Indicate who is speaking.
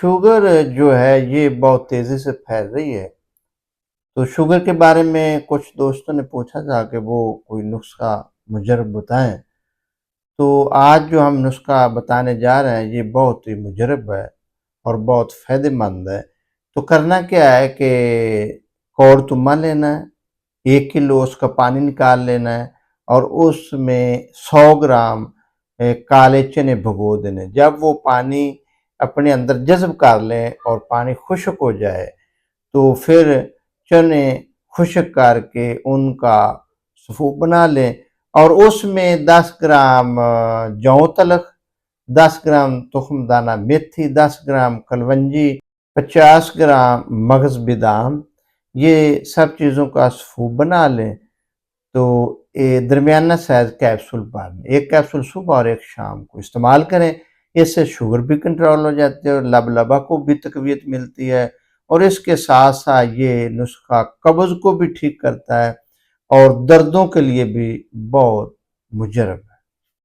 Speaker 1: Sugar جو ہے یہ بہت تیزی سے پھیل رہی ہے۔ تو شوگر کے بارے میں کچھ دوستوں نے پوچھا تھا کہ وہ کوئی نسخہ مجرب بتائیں۔ تو آج جو ہم نسخہ بتانے جا رہے ہیں یہ بہت ہی مجرب ہے اور بہت فائدہ مند ہے۔ تو کرنا کیا ہے کہ کوڑ تما لینا ہے، 1 کلو اس کا پانی نکال لینا ہے اور اس میں 100 گرام کالے چنے بھگو دینے۔ جب وہ پانی اپنے اندر جذب کر لیں اور پانی خشک ہو جائے تو پھر چنے خشک کر کے ان کا سوپ بنا لیں اور اس میں 10 گرام جو تلخ، 10 گرام تخم دانہ میتھی، 10 گرام کلونجی، 50 گرام مغز بادام، یہ سب چیزوں کا سوپ بنا لیں۔ تو درمیانہ سائز کیپسول پالیں، 1 کیپسول صبح اور 1 شام کو استعمال کریں۔ اس سے شوگر بھی کنٹرول ہو جاتی ہے اور لبا کو بھی تقویت ملتی ہے، اور اس کے ساتھ ساتھ یہ نسخہ قبض کو بھی ٹھیک کرتا ہے اور دردوں کے لیے بھی بہت مجرب ہے۔